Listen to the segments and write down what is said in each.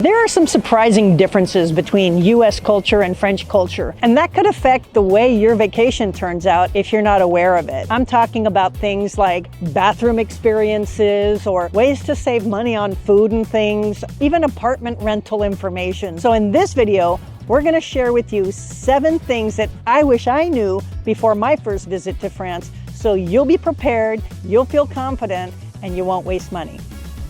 There are some surprising differences between US culture and French culture, and that could affect the way your vacation turns out if you're not aware of it. I'm talking about things like bathroom experiences or ways to save money on food and things, even apartment rental information. So in this video, we're going to share with you 7 things that I wish I knew before my first visit to France, so you'll be prepared, you'll feel confident, and you won't waste money.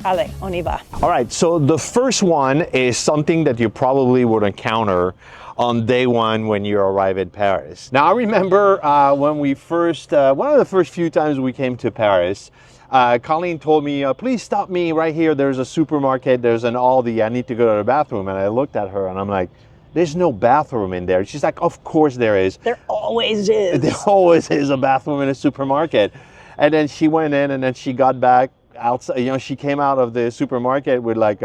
Allez, on y va. All right, so the first one is something that you probably would encounter on day one when you arrive in Paris. Now, I remember when we first, one of the first few times we came to Paris, Colleen told me, please stop me right here. There's a supermarket, there's an Aldi, I need to go to the bathroom. And I looked at her and I'm like, there's no bathroom in there. She's like, of course there is. There always is. There always is a bathroom in a supermarket. And then she went in and then she got back outside, you know, she came out of the supermarket with like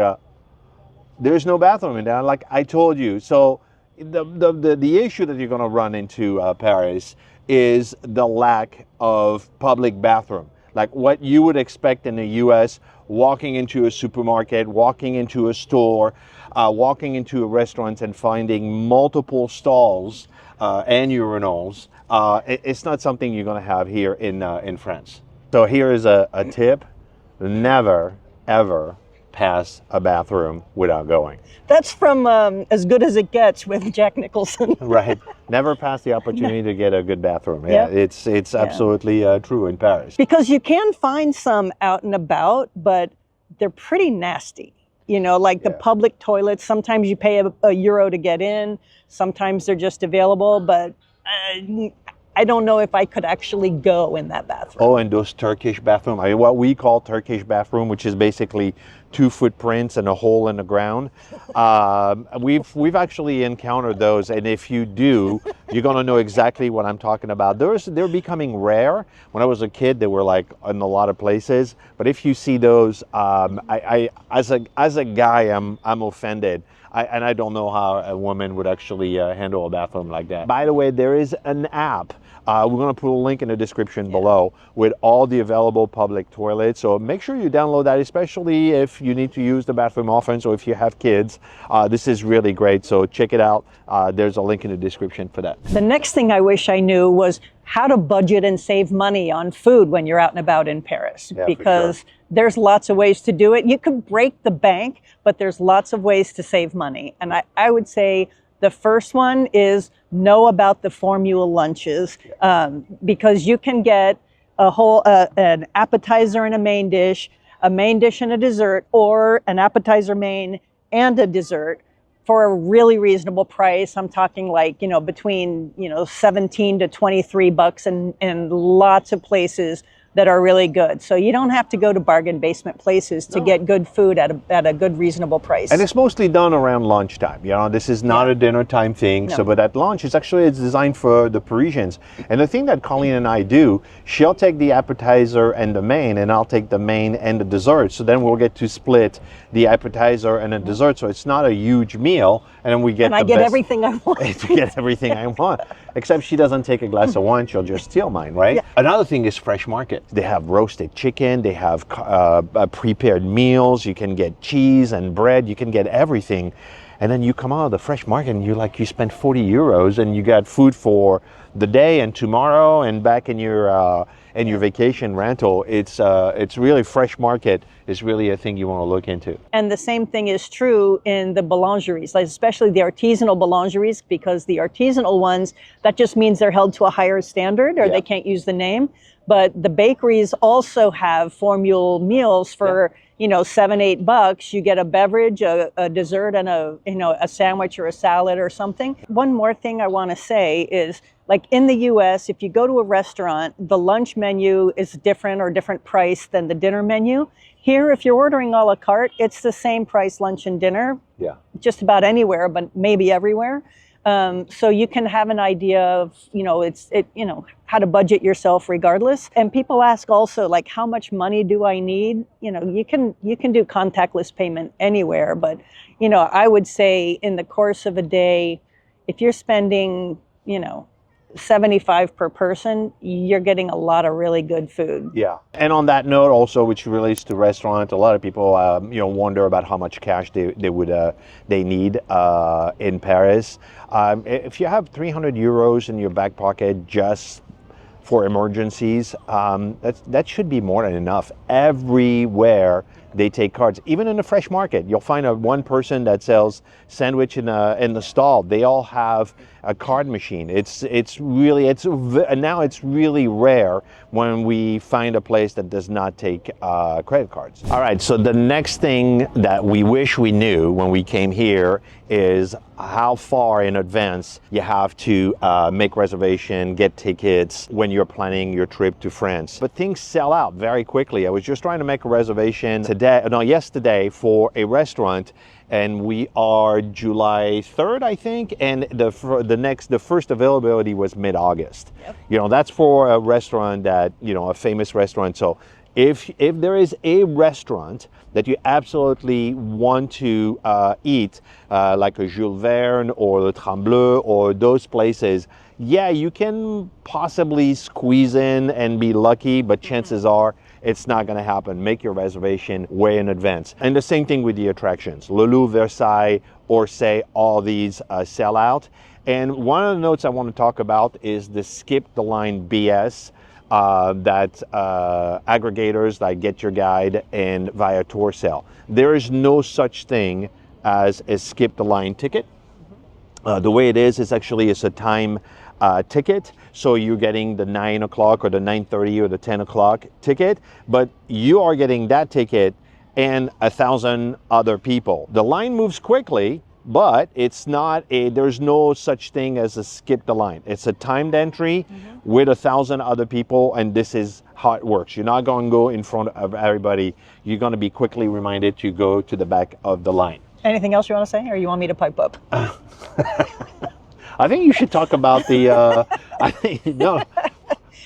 there's no bathroom in there. Like I told you. So the issue that you're going to run into Paris is the lack of public bathroom, like what you would expect in the US, walking into a supermarket, walking into a store, walking into a restaurant and finding multiple stalls and urinals. It's not something you're going to have here in France. So here is a tip. Never, ever pass a bathroom without going. That's from As Good as It Gets with Jack Nicholson. Right. Never pass the opportunity to get a good bathroom. Yeah, it's absolutely true in Paris. Because you can find some out and about, but they're pretty nasty. You know, like the public toilets, sometimes you pay a euro to get in, sometimes they're just available, but I don't know if I could actually go in that bathroom. Oh, and those Turkish bathroom, I mean, what we call Turkish bathroom, which is basically 2 footprints and a hole in the ground. We've actually encountered those, and if you do, you're gonna know exactly what I'm talking about. They're becoming rare. When I was a kid, they were like in a lot of places. But if you see those, as a guy, I'm offended. And I don't know how a woman would actually handle a bathroom like that. By the way, there is an app. We're going to put a link in the description below with all the available public toilets. So make sure you download that, especially if you need to use the bathroom often. So if you have kids, this is really great. So check it out. There's a link in the description for that. The next thing I wish I knew was how to budget and save money on food when you're out and about in Paris. Yeah, because there's lots of ways to do it. You could break the bank, but there's lots of ways to save money. And I would say the first one is know about the formula lunches, because you can get a whole an appetizer and a main dish and a dessert, or an appetizer, main, and a dessert for a really reasonable price. I'm talking like, you know, between, you know, 17 to 23 bucks and lots of places that are really good. So you don't have to go to bargain basement places to get good food at a good reasonable price. And it's mostly done around lunchtime. You know, this is not a dinner time thing. No. So, but at lunch, it's designed for the Parisians. And the thing that Colleen and I do, she'll take the appetizer and the main, and I'll take the main and the dessert. So then we'll get to split the appetizer and the dessert. So it's not a huge meal, and then we get I get everything I want. To get everything I want. Except she doesn't take a glass of wine, she'll just steal mine, right? Yeah. Another thing is fresh market. They have roasted chicken, they have prepared meals, you can get cheese and bread, you can get everything. And then you come out of the fresh market and you spend 40 euros and you got food for the day and tomorrow and back in your vacation rental. It's really, fresh market is really a thing you want to look into. And the same thing is true in the boulangeries, like especially the artisanal boulangeries, because the artisanal ones, that just means they're held to a higher standard, or they can't use the name. But the bakeries also have formula meals for, you know, $7, $8. You get a beverage, a dessert, and a sandwich or a salad or something. One more thing I want to say is, like in the US, if you go to a restaurant, the lunch menu is different price than the dinner menu. Here, if you're ordering a la carte, it's the same price, lunch and dinner. Yeah. Just about anywhere, but maybe everywhere. So you can have an idea of, you know, how to budget yourself regardless. And people ask also, like, how much money do I need? You know, you can do contactless payment anywhere, but, you know, I would say in the course of a day, if you're spending, you know, $75 per person, you're getting a lot of really good food. Yeah. And on that note also, which relates to restaurant, a lot of people, wonder about how much cash they need in Paris. If you have 300 euros in your back pocket just for emergencies, that should be more than enough. Everywhere they take cards, even in the fresh market, you'll find one person that sells sandwich in the stall. They all have a card machine. Now it's really rare when we find a place that does not take credit cards. All right, so the next thing that we wish we knew when we came here is how far in advance you have to make reservation, get tickets when you're planning your trip to France. But things sell out very quickly. I was just trying to make a reservation yesterday for a restaurant, and we are July 3rd, I think, and the first availability was mid-August. Yep. That's for a restaurant that, a famous restaurant. So if there is a restaurant that you absolutely want to eat, like a Jules Verne or Le Tremblay or those places, yeah, you can possibly squeeze in and be lucky, but chances are it's not going to happen. Make your reservation way in advance. And the same thing with the attractions. Le Louvre, Versailles, Orsay, all these sell out. And one of the notes I want to talk about is the skip the line BS that aggregators like Get Your Guide and Viator sell. There is no such thing as a skip the line ticket. The way it is actually it's a time ticket. So you're getting the 9 o'clock or the 9:30 or the 10 o'clock ticket, but you are getting that ticket and 1,000 other people. The line moves quickly, but there's no such thing as a skip the line. It's a timed entry with 1,000 other people, and this is how it works. You're not going to go in front of everybody. You're going to be quickly reminded to go to the back of the line. Anything else you want to say, or you want me to pipe up? I think you should talk about no.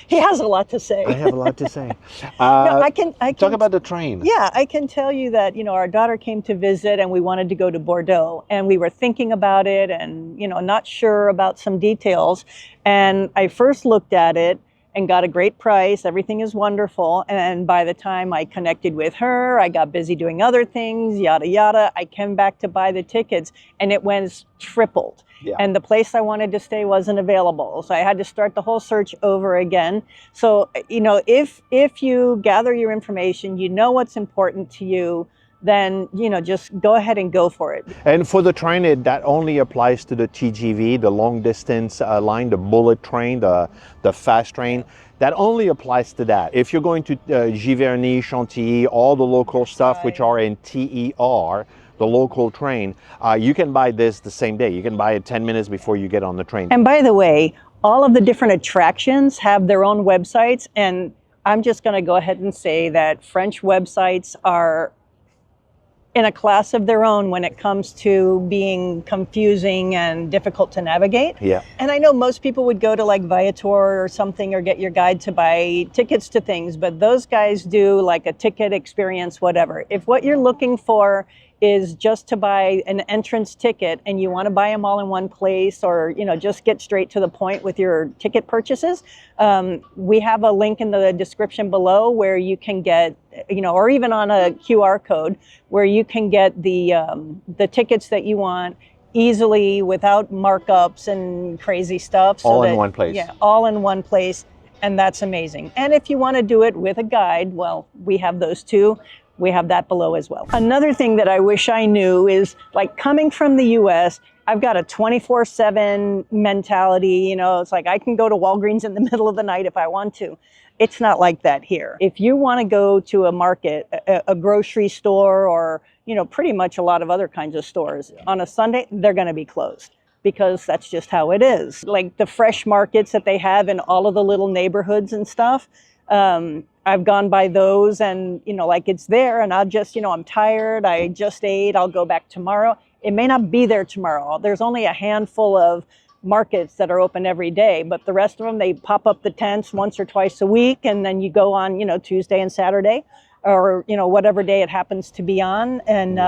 He has a lot to say. I have a lot to say. No, I can talk about the train. Yeah, I can tell you that, our daughter came to visit and we wanted to go to Bordeaux, and we were thinking about it and, not sure about some details. And I first looked at it and got a great price. Everything is wonderful. And by the time I connected with her, I got busy doing other things, yada, yada. I came back to buy the tickets and it went tripled. Yeah. And the place I wanted to stay wasn't available. So I had to start the whole search over again. So, if you gather your information, what's important to you, then, just go ahead and go for it. And for the train, that only applies to the TGV, the long distance line, the bullet train, the fast train. That only applies to that. If you're going to Giverny, Chantilly, all the local stuff, right, which are in TER, the local train, you can buy this the same day. You can buy it 10 minutes before you get on the train. And by the way, all of the different attractions have their own websites. And I'm just going to go ahead and say that French websites are in a class of their own when it comes to being confusing and difficult to navigate. Yeah. And I know most people would go to like Viator or something or Get Your Guide to buy tickets to things, but those guys do like a ticket experience, whatever. If what you're looking for is just to buy an entrance ticket and you want to buy them all in one place, or just get straight to the point with your ticket purchases, we have a link in the description below where you can get, or even on a QR code where you can get the tickets that you want easily without markups and crazy stuff. All in one place. Yeah, all in one place. And that's amazing. And if you want to do it with a guide, well, we have those too. We have that below as well. Another thing that I wish I knew is, like, coming from the US, I've got a 24/7 mentality. It's like I can go to Walgreens in the middle of the night if I want to. It's not like that here. If you want to go to a market, a grocery store, or, pretty much a lot of other kinds of stores, on a Sunday, they're going to be closed, because that's just how it is. Like the fresh markets that they have in all of the little neighborhoods and stuff, I've gone by those and, like it's there and I'll just, I'm tired, I just ate, I'll go back tomorrow. It may not be there tomorrow. There's only a handful of markets that are open every day, but the rest of them, they pop up the tents once or twice a week, and then you go on, Tuesday and Saturday. or whatever day it happens to be on, and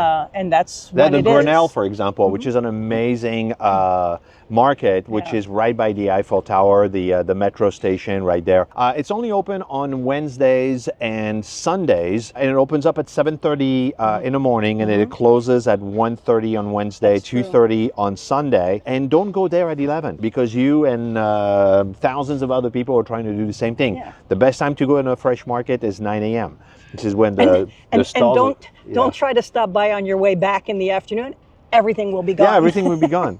that's Then what the it Grenelle, is. for example, which is an amazing market, which is right by the Eiffel Tower, the metro station right there. It's only open on Wednesdays and Sundays, and it opens up at 7:30 in the morning, and it closes at 1:30 on Wednesday, 2:30 on Sunday. And don't go there at 11 because you and thousands of other people are trying to do the same thing. Yeah. The best time to go in a fresh market is 9 a.m. Which is when the stalls. And don't try to stop by on your way back in the afternoon. Everything will be gone. Yeah, everything will be gone.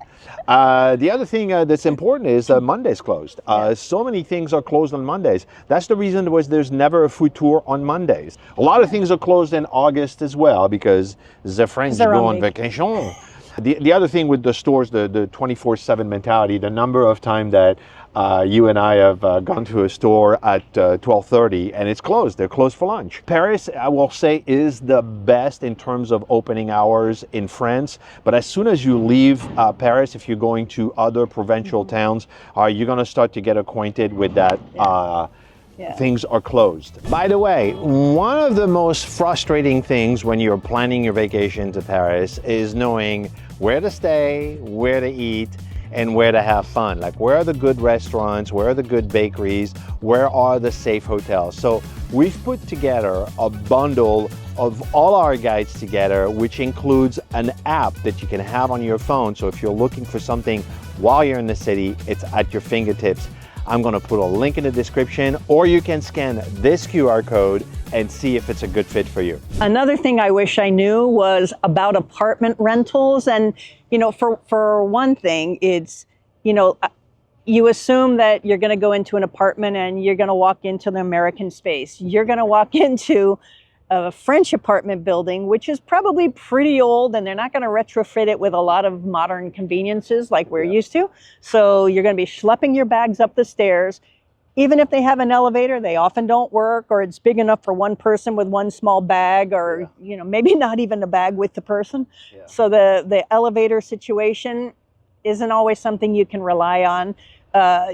The other thing that's important is Monday's closed. So many things are closed on Mondays. That's the reason there's never a food tour on Mondays. A lot of things are closed in August as well because the French go on vacation. The other thing with the stores, the 24/7 mentality, the number of times that you and I have gone to a store at 12:30 and it's closed. They're closed for lunch. Paris, I will say, is the best in terms of opening hours in France. But as soon as you leave Paris, if you're going to other provincial towns, you're going to start to get acquainted with that. Things are closed. By the way, one of the most frustrating things when you're planning your vacation to Paris is knowing where to stay, where to eat, and where to have fun. Like, where are the good restaurants? Where are the good bakeries? Where are the safe hotels? So we've put together a bundle of all our guides together, which includes an app that you can have on your phone. So if you're looking for something while you're in the city, it's at your fingertips. I'm going to put a link in the description, or you can scan this QR code and see if it's a good fit for you. Another thing I wish I knew was about apartment rentals. And, for one thing, it's, you assume that you're going to go into an apartment and you're going to walk into the American space. You're going to walk into a French apartment building, which is probably pretty old, and they're not going to retrofit it with a lot of modern conveniences like we're used to. So you're going to be schlepping your bags up the stairs. Even if they have an elevator, they often don't work, or it's big enough for one person with one small bag, or maybe not even a bag with the person. So the elevator situation isn't always something you can rely on.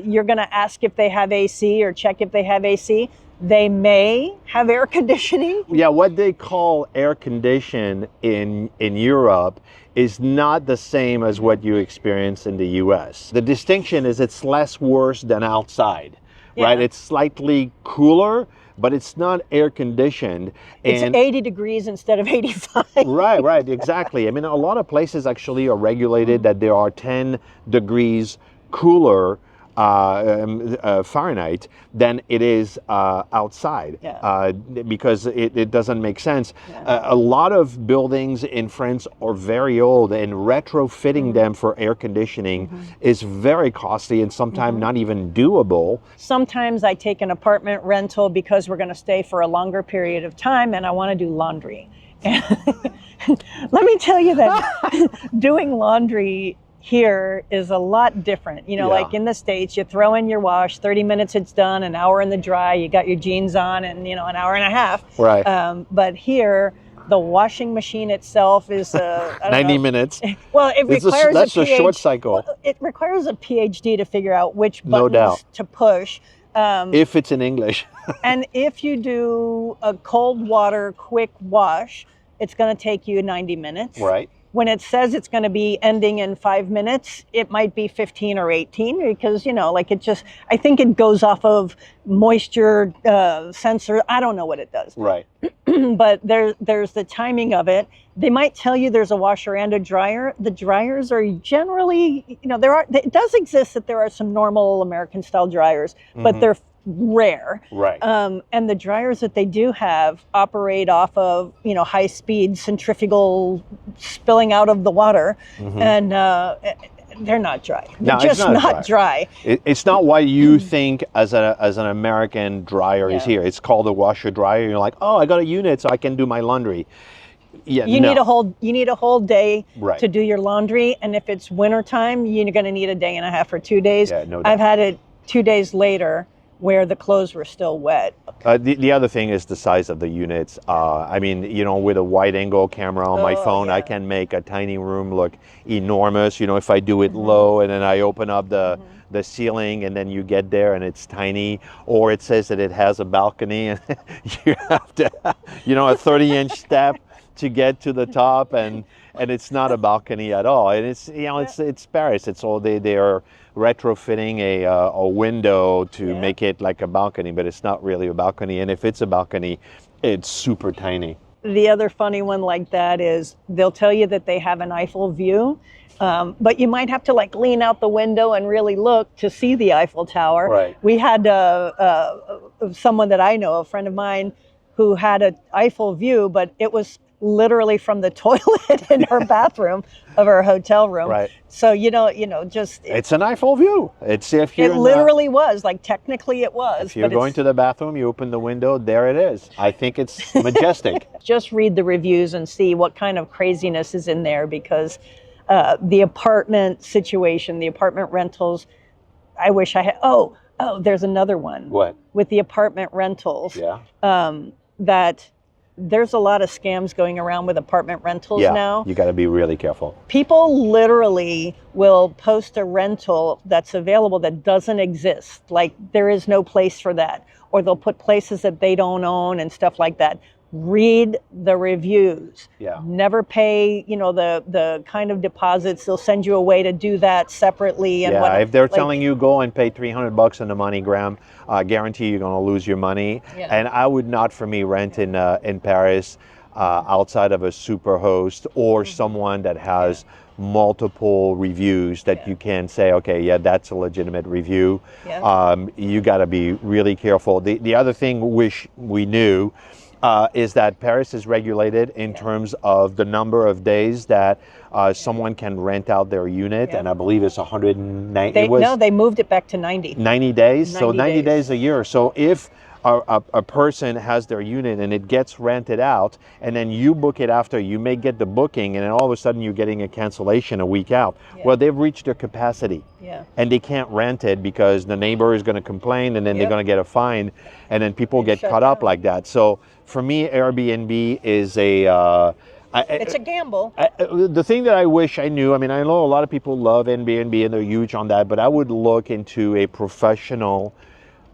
You're going to ask if they have AC or check if they have AC. They may have air conditioning. Yeah, what they call air condition in Europe is not the same as what you experience in the US. The distinction is it's less worse than outside, right? It's slightly cooler, but it's not air conditioned. It's 80 degrees instead of 85. Right, exactly. I mean, a lot of places actually are regulated that there are 10 degrees cooler Fahrenheit than it is outside, because it doesn't make sense. A lot of buildings in France are very old, and retrofitting them for air conditioning is very costly and sometimes not even doable. Sometimes I take an apartment rental because we're going to stay for a longer period of time and I want to do laundry. Let me tell you that doing laundry here is a lot different. Like in the States, you throw in your wash, 30 minutes it's done, an hour in the dry, you got your jeans on, and an hour and a half. Right. But here, the washing machine itself is 90 minutes. Well, that's a short cycle. Well, it requires a PhD to figure out which buttons to push. If it's in English. And if you do a cold water quick wash, it's going to take you 90 minutes. Right. When it says it's going to be ending in 5 minutes, it might be 15 or 18 because, I think it goes off of moisture sensor. I don't know what it does. Right. But there's the timing of it. They might tell you there's a washer and a dryer. The dryers are generally, it does exist that there are some normal American style dryers, but they're rare. Right. And the dryers that they do have operate off of, high speed centrifugal spilling out of the water. And they're not dry. They're just not dry. It's not what you think as an American dryer is here. It's called a washer dryer. You're like, oh, I got a unit so I can do my laundry. Yeah, you need a whole day right. to do your laundry, and if it's wintertime, you're going to need a day and a half or 2 days. Yeah, no doubt. I've had it 2 days later where the clothes were still wet. The other thing is the size of the units. I mean, you know, with a wide angle camera on my phone, I can make a tiny room look enormous. You know, if I do it low and then I open up the ceiling and then you get there and it's tiny, or it says that it has a balcony and you have to, you know, a 30-inch step to get to the top, and it's not a balcony at all. And it's, you know, it's Paris. It's all they are retrofitting a window to make it like a balcony, but it's not really a balcony. And if it's a balcony, it's super tiny. The other funny one like that is they'll tell you that they have an Eiffel view, but you might have to like lean out the window and really look to see the Eiffel Tower. Right. We had someone that I know, a friend of mine, who had an Eiffel view, but it was literally from the toilet in her bathroom of her hotel room. Right. So, just... It's an Eiffel view. It's if you're... It literally was. Like, technically it was. If you're going to the bathroom, you open the window, there it is. I think it's majestic. Just read the reviews and see what kind of craziness is in there, because the apartment situation, the apartment rentals, I wish I had... Oh, there's another one. What? With the apartment rentals. Yeah. That... There's a lot of scams going around with apartment rentals now. You got to be really careful. People literally will post a rental that's available that doesn't exist. Like, there is no place for that. Or they'll put places that they don't own and stuff like that. Read the reviews. Yeah. Never pay, the kind of deposits. They'll send you a way to do that separately. And if they're telling you go and pay $300 on the MoneyGram, guarantee you're going to lose your money. Yeah. And I would not, for me, rent in Paris outside of a super host or someone that has multiple reviews that you can say, okay, that's a legitimate review. Yeah. You got to be really careful. The other thing we knew is that Paris is regulated in terms of the number of days that someone can rent out their unit, and I believe it's 190. No, they moved it back to 90. 90 days? 90 so 90 days. days a year. So if a person has their unit and it gets rented out, and then you book it after, you may get the booking, and then all of a sudden you're getting a cancellation a week out. Yeah. Well, they've reached their capacity. Yeah. And they can't rent it because the neighbor is going to complain, and then they're going to get a fine, and then people get caught up like that. So for me, Airbnb is it's a gamble. The thing that I wish I knew, I mean, I know a lot of people love Airbnb and they're huge on that, but I would look into a professional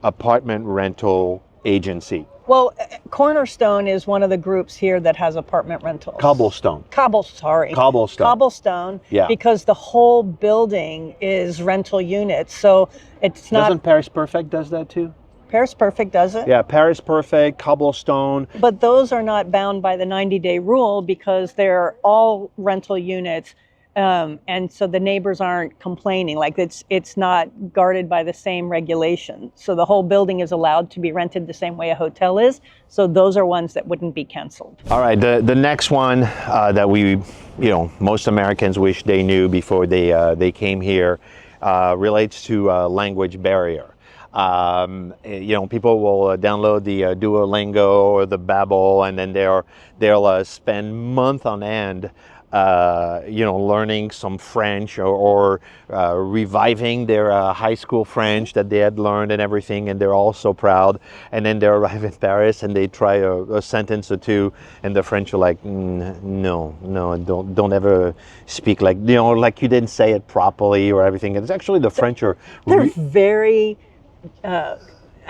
apartment rental agency. Well, Cornerstone is one of the groups here that has apartment rentals. Cobblestone. Cobblestone. Yeah. Because the whole building is rental units. So it's not... Doesn't Paris Perfect does that too? Paris Perfect does it? Yeah, Paris Perfect, Cobblestone. But those are not bound by the 90-day rule because they're all rental units. And so the neighbors aren't complaining. Like, it's not guarded by the same regulation. So the whole building is allowed to be rented the same way a hotel is. So those are ones that wouldn't be canceled. All right, the next one that we, most Americans wish they knew before they came here relates to language barrier. People will download the Duolingo or the Babbel, and then they'll spend month on end learning some French or reviving their high school French that they had learned and everything, and they're all so proud. And then they arrive in Paris and they try a sentence or two, and the French are like, no, don't ever speak like you didn't say it properly or everything. It's actually the French are... They're very... I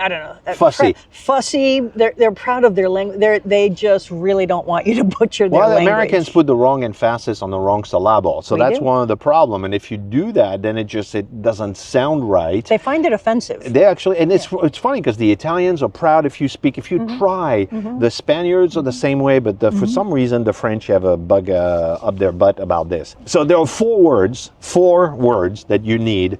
don't know. Fussy. They're proud of their language. They just really don't want you to butcher their language. Well, Americans put the wrong emphasis on the wrong syllable, so that's one of the problem. And if you do that, then it doesn't sound right. They find it offensive. They actually, and it's funny because the Italians are proud if you try. The Spaniards are the same way, but for some reason the French have a bug up their butt about this. So there are four words that you need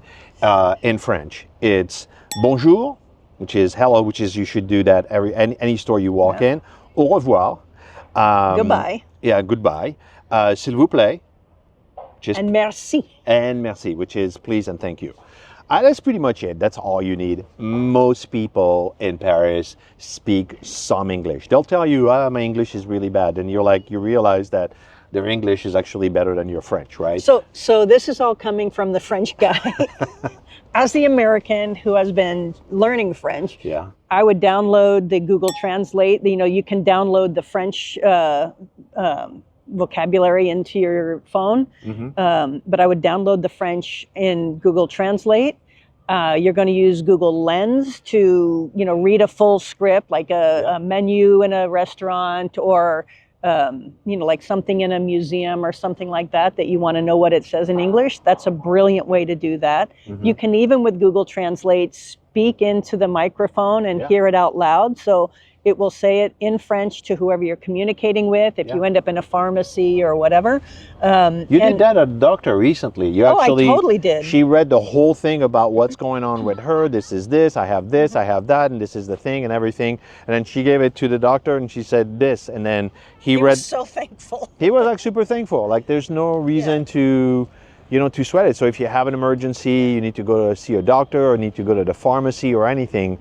in French. It's bonjour, which is hello, which is you should do that any store you walk in. Au revoir. Goodbye. Yeah, goodbye. S'il vous plaît. And merci. And merci, which is please and thank you. That's pretty much it. That's all you need. Most people in Paris speak some English. They'll tell you, my English is really bad. And you realize that their English is actually better than your French, right? So this is all coming from the French guy. As the American who has been learning French, Yeah. I would download the Google Translate. You know, you can download the French vocabulary into your phone, but I would download the French in Google Translate. You're going to use Google Lens to, you know, read a full script, like a menu in a restaurant, or you know, like something in a museum or something like that you want to know what it says in English. That's a brilliant way to do that. You can even with Google Translate speak into the microphone and hear it out loud. So it will say it in French to whoever you're communicating with, if you end up in a pharmacy or whatever. You did that at a doctor recently. You actually, I totally did. She read the whole thing about what's going on with her. This is this, I have this, I have that, and this is the thing and everything. And then she gave it to the doctor and she said this. And then he read. Was so thankful. He was like super thankful. Like there's no reason to, you know, to sweat it. So if you have an emergency, you need to go to see a doctor or need to go to the pharmacy or anything.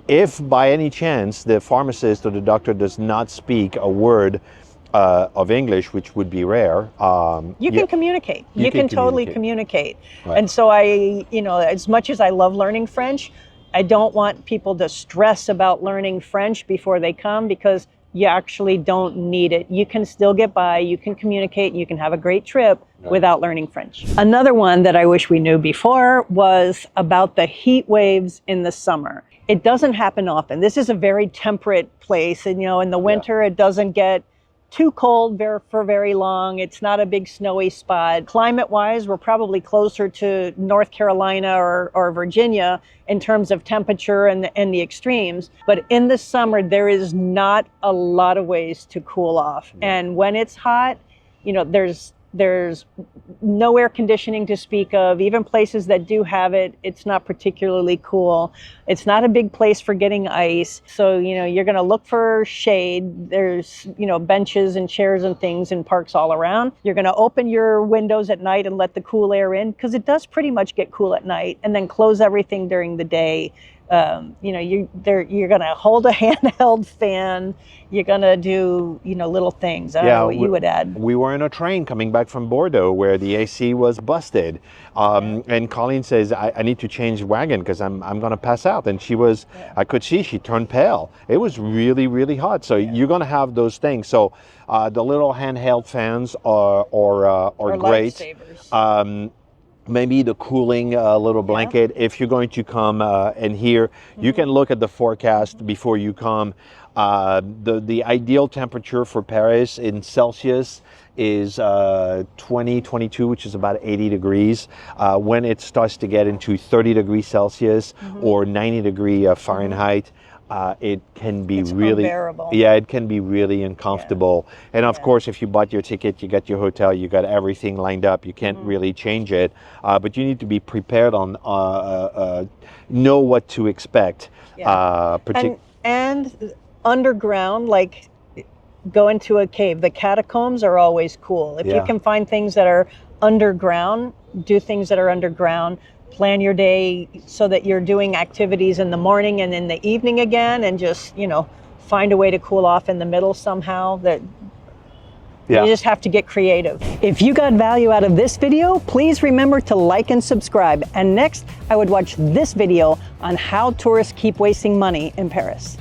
If by any chance the pharmacist or the doctor does not speak a word of English, which would be rare, you can communicate. You can totally communicate. Right. And so you know, as much as I love learning French, I don't want people to stress about learning French before they come, because you actually don't need it. You can still get by, you can communicate, you can have a great trip without learning French. Another one that I wish we knew before was about the heat waves in the summer. It doesn't happen often. This is a very temperate place, and you know, in the winter it doesn't get too cold for very long. It's not a big snowy spot. Climate-wise, we're probably closer to North Carolina or Virginia in terms of temperature and the extremes. But in the summer, there is not a lot of ways to cool off. And when it's hot, you know, there's no air conditioning to speak of. Even places that do have it, it's not particularly cool. It's not a big place for getting ice. So, you know, you're going to look for shade. There's, you know, benches and chairs and things in parks all around. You're going to open your windows at night and let the cool air in, because it does pretty much get cool at night, and then close everything during the day. You know, you're going to hold a handheld fan. You're going to do, you know, little things. I don't know what you would add. We were in a train coming back from Bordeaux where the AC was busted. And Colleen says, I need to change wagon because I'm going to pass out. And she was, I could see she turned pale. It was really, really hot. So you're going to have those things. So the little handheld fans are great. Lifesavers. Maybe the cooling little blanket. If you're going to come and here, you can look at the forecast before you come. The ideal temperature for Paris in Celsius is 22, which is about 80 degrees. When it starts to get into 30 degrees Celsius or 90 degree Fahrenheit, it can be really unbearable. Yeah, it can be really uncomfortable. And of course, if you bought your ticket, you got your hotel, you got everything lined up, you can't really change it. But you need to be prepared on know what to expect. And underground, like go into a cave. The catacombs are always cool. If you can find things that are underground, do things that are underground. Plan your day so that you're doing activities in the morning and in the evening again, and just, you know, find a way to cool off in the middle somehow. You just have to get creative. If you got value out of this video, please remember to like and subscribe. And next, I would watch this video on how tourists keep wasting money in Paris.